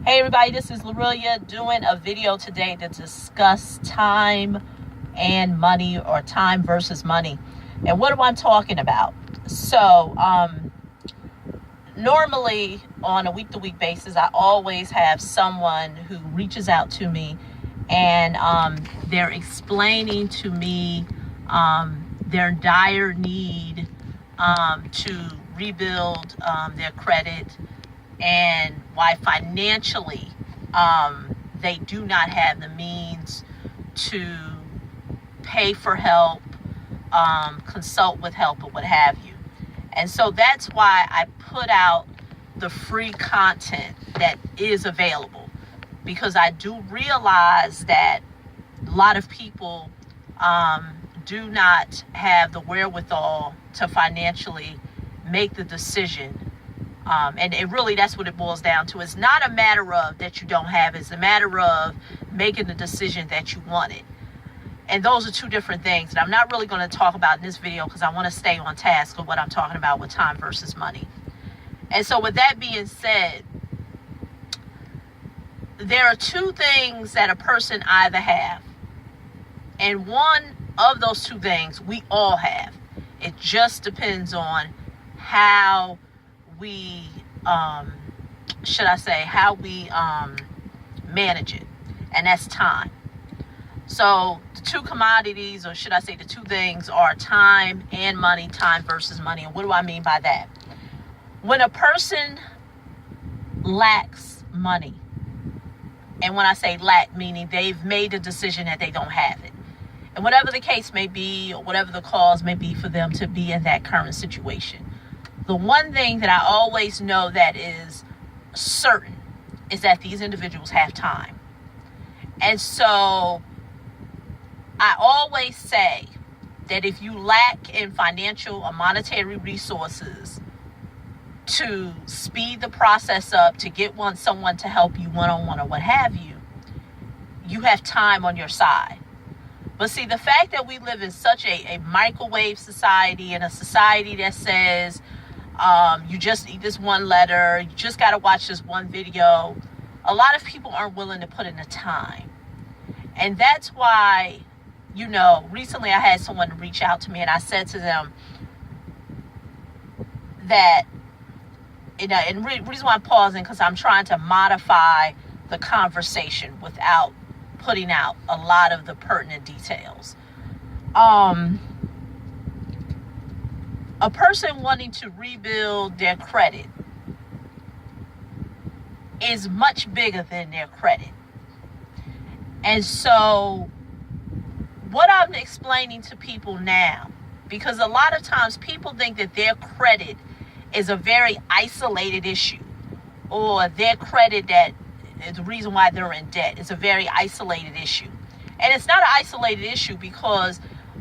Hey everybody, this is Lorelia doing a video today to discuss time and money, or time versus money. And what am I talking about? So, normally on a week-to-week basis, I always have someone who reaches out to me and they're explaining to me their dire need to rebuild their credit, and why financially they do not have the means to pay for help, consult with help, or what have you. And so that's why I put out the free content that is available, because I do realize that a lot of people do not have the wherewithal to financially make the decision. And it really, that's what it boils down to. It's not a matter of that you don't have, it's a matter of making the decision that you want it. And those are two different things. And I'm not really going to talk about in this video because I want to stay on task with what I'm talking about with time versus money. And so with that being said, there are two things that a person either have. And one of those two things we all have. It just depends on how we manage it, and that's time. So the two commodities, or should I say the two things, are time and money. Time versus money. And what do I mean by that? When a person lacks money, and when I say lack, meaning they've made a decision that they don't have it, and whatever the case may be, or whatever the cause may be for them to be in that current situation, the one thing that I always know that is certain is that these individuals have time. And so I always say that if you lack in financial or monetary resources to speed the process up, to get someone to help you one-on-one or what have you, you have time on your side. But see, the fact that we live in such a microwave society, and a society that says, you just need this one letter, you just got to watch this one video, a lot of people aren't willing to put in the time. And that's why, recently I had someone reach out to me, and I said to them that, and the reason why I'm pausing, because I'm trying to modify the conversation without putting out a lot of the pertinent details. A person wanting to rebuild their credit is much bigger than their credit. And so what I'm explaining to people now, because a lot of times people think that their credit is a very isolated issue, or their credit, that is the reason why they're in debt, is a very isolated issue. And it's not an isolated issue, because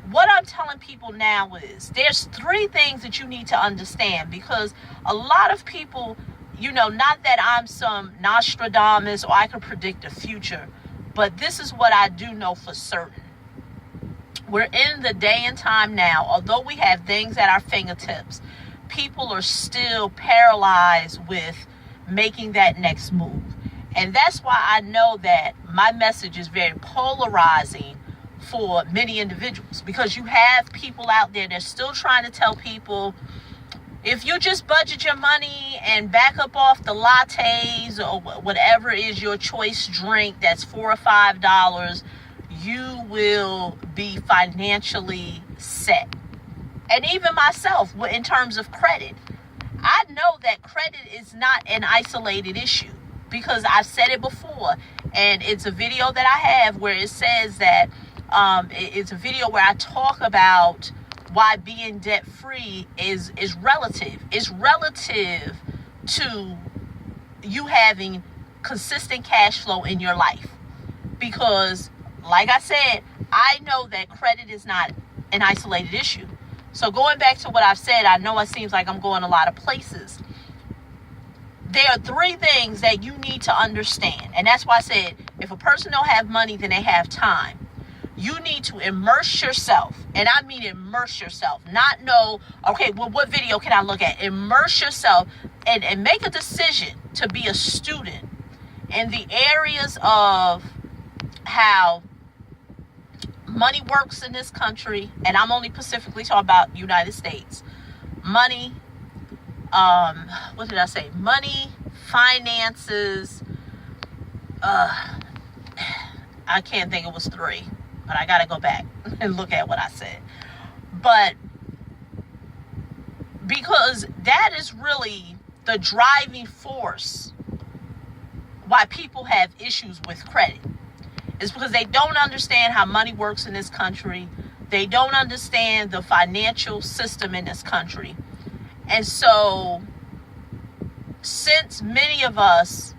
what I'm telling people now is there's three things that you need to understand, because a lot of people, not that I'm some Nostradamus or I can predict the future, but this is what I do know for certain. We're in the day and time now, although we have things at our fingertips, people are still paralyzed with making that next move. And that's why I know that my message is very polarizing for many individuals, because you have people out there that are still trying to tell people, if you just budget your money and back up off the lattes or whatever is your choice drink that's $4 or $5, you will be financially set. And even myself, in terms of credit, I know that credit is not an isolated issue, because I've said it before, and it's a video that I have where it says that it's a video where I talk about why being debt-free is relative. It's relative to you having consistent cash flow in your life. Because, like I said, I know that credit is not an isolated issue. So going back to what I've said, I know it seems like I'm going a lot of places. There are three things that you need to understand. And that's why I said, if a person don't have money, then they have time. You need to immerse yourself, and I mean immerse yourself, not know, okay, well, what video can I look at? Immerse yourself and make a decision to be a student in the areas of how money works in this country, and I'm only specifically talking about United States. Money, what did I say? Money, finances, I can't think, it was 3, but I gotta go back and look at what I said. But because that is really the driving force why people have issues with credit. It's because they don't understand how money works in this country. They don't understand the financial system in this country. And so, since many of us,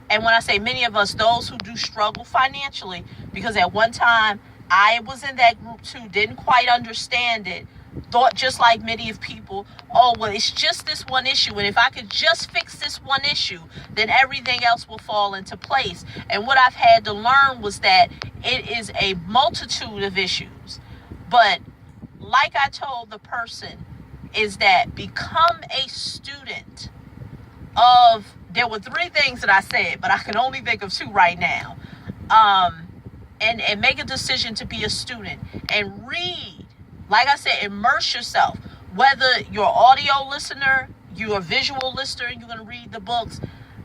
and when I say many of us, those who do struggle financially, because at one time I was in that group too, didn't quite understand it, thought just like many of people, oh, well, it's just this one issue, and if I could just fix this one issue, then everything else will fall into place. And what I've had to learn was that it is a multitude of issues. But like I told the person, is that become a student of, there were 3 things that I said, but I can only think of 2 right now. And make a decision to be a student and read. Like I said, immerse yourself. Whether you're an audio listener, you're a visual listener, you're going to read the books.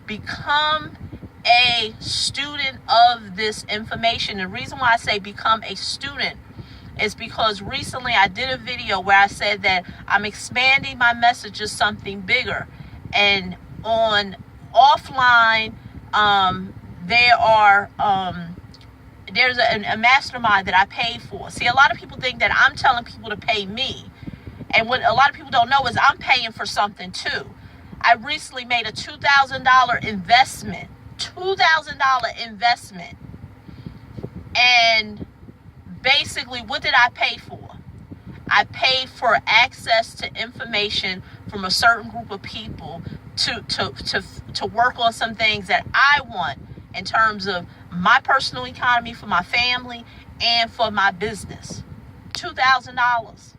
Become a student of this information. The reason why I say become a student is because recently I did a video where I said that I'm expanding my message to something bigger. And on offline, there's a mastermind that I paid for. See, a lot of people think that I'm telling people to pay me. And what a lot of people don't know is I'm paying for something too. I recently made a $2,000 investment. $2,000 investment. And basically, what did I pay for? I paid for access to information from a certain group of people to work on some things that I want in terms of my personal economy, for my family, and for my business. $2,000.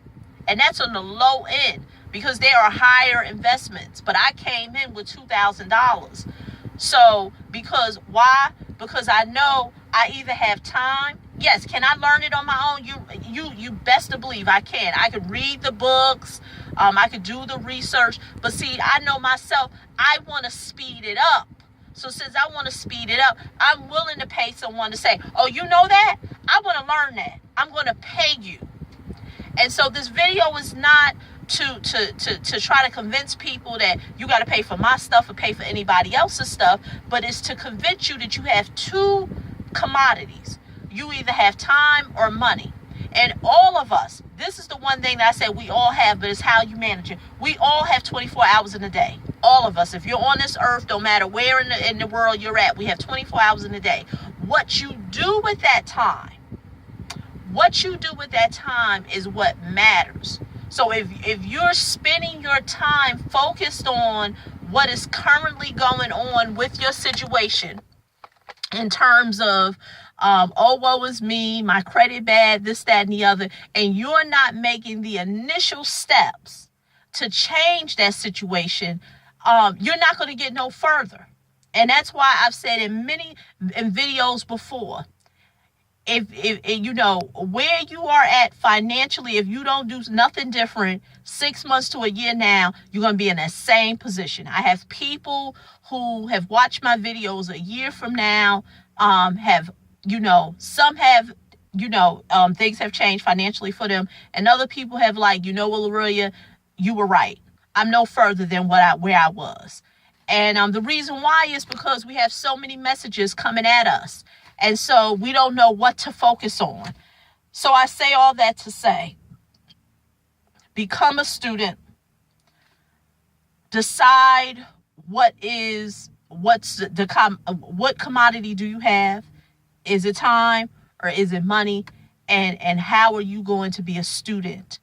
And that's on the low end, because there are higher investments. But I came in with $2,000. So, because why? Because I know I either have time. Yes, can I learn it on my own? You best to believe I can. I could read the books. I could do the research. But see, I know myself, I want to speed it up. So since I want to speed it up, I'm willing to pay someone to say, oh, you know that? I want to learn that. I'm going to pay you. And so this video is not to try to convince people that you got to pay for my stuff or pay for anybody else's stuff, but it's to convince you that you have 2 commodities. You either have time or money. And all of us, this is the one thing that I said we all have, but it's how you manage it. We all have 24 hours in a day. All of us. If you're on this earth, no matter where in the world you're at, we have 24 hours in a day. What you do with that time, is what matters. So if you're spending your time focused on what is currently going on with your situation, in terms of, oh, woe is me, my credit bad, this, that, and the other, and you're not making the initial steps to change that situation, you're not going to get no further. And that's why I've said in videos before, if you know where you are at financially, if you don't do nothing different 6 months to a year now, you're going to be in that same position. I have people who have watched my videos a year from now, some have, things have changed financially for them, and other people have like, well, Aurelia, you were right. I'm no further than where I was. And the reason why is because we have so many messages coming at us. And so we don't know what to focus on. So I say all that to say, become a student. Decide what commodity do you have? Is it time or is it money? And how are you going to be a student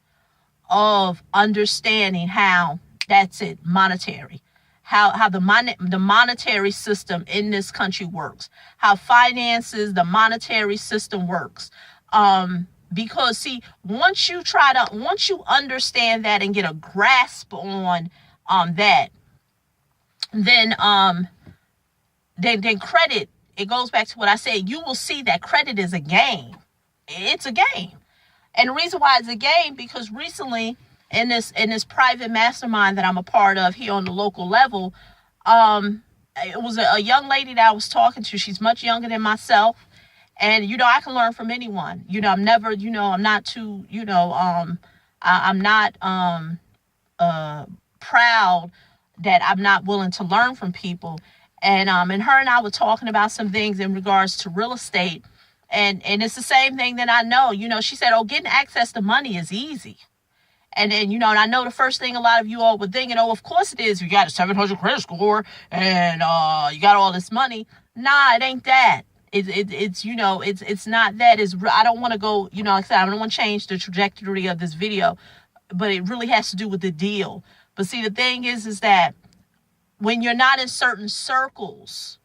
of understanding how that's it, monetary? How the monetary system in this country works, how finances, the monetary system works. Because see, once you understand that and get a grasp on that, then then credit, it goes back to what I said. You will see that credit is a game. It's a game. And the reason why it's a game, because recently in this private mastermind that I'm a part of here on the local level, it was a young lady that I was talking to. She's much younger than myself. And, I can learn from anyone. I'm never, I'm not too, I'm not proud that I'm not willing to learn from people. And her and I were talking about some things in regards to real estate. And it's the same thing that I know. She said, oh, getting access to money is easy. And then, and I know the first thing a lot of you all would think, of course it is. You got a 700 credit score and you got all this money. Nah, it ain't that. It's not that. I don't want to go, like I said, I don't want to change the trajectory of this video, but it really has to do with the deal. But see, the thing is that when you're not in certain circles,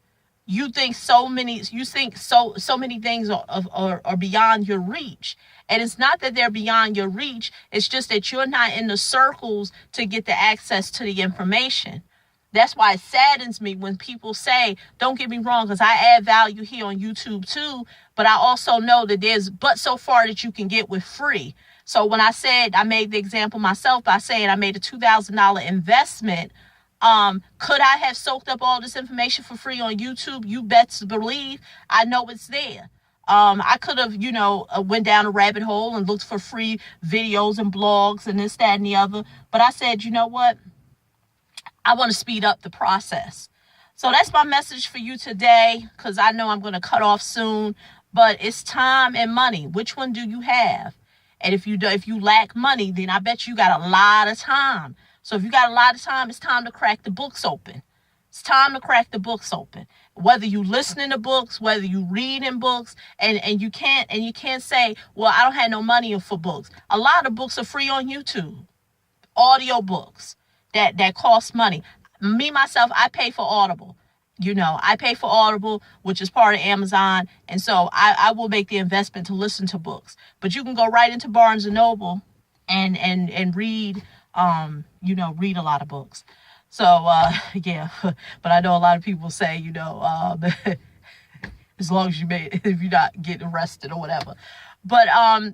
you think so many things are beyond your reach. And it's not that they're beyond your reach. It's just that you're not in the circles to get the access to the information. That's why it saddens me when people say, don't get me wrong, because I add value here on YouTube too, but I also know that there's but so far that you can get with free. So when I said, I made the example myself by saying I made a $2,000 investment, could I have soaked up all this information for free on YouTube? You best believe I know it's there. I could have, went down a rabbit hole and looked for free videos and blogs and this, that, and the other. But I said, you know what? I want to speed up the process. So that's my message for you today, because I know I'm going to cut off soon. But it's time and money. Which one do you have? And if you lack money, then I bet you got a lot of time. So if you got a lot of time, it's time to crack the books open. It's time to crack the books open. Whether you listening to books, whether you reading books, and you can't say, well, I don't have no money for books. A lot of books are free on YouTube. Audio books that cost money. Me, myself, I pay for Audible. I pay for Audible, which is part of Amazon. And so I will make the investment to listen to books. But you can go right into Barnes & Noble and read, read a lot of books. So, yeah. But I know a lot of people say, as long as if you're not getting arrested or whatever. But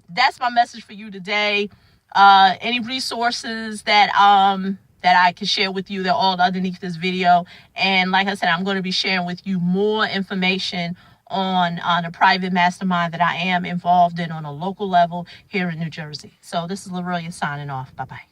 that's my message for you today. Any resources that I can share with you, they're all underneath this video. And like I said, I'm going to be sharing with you more information on a private mastermind that I am involved in on a local level here in New Jersey. So this is Lorelia signing off. Bye-bye.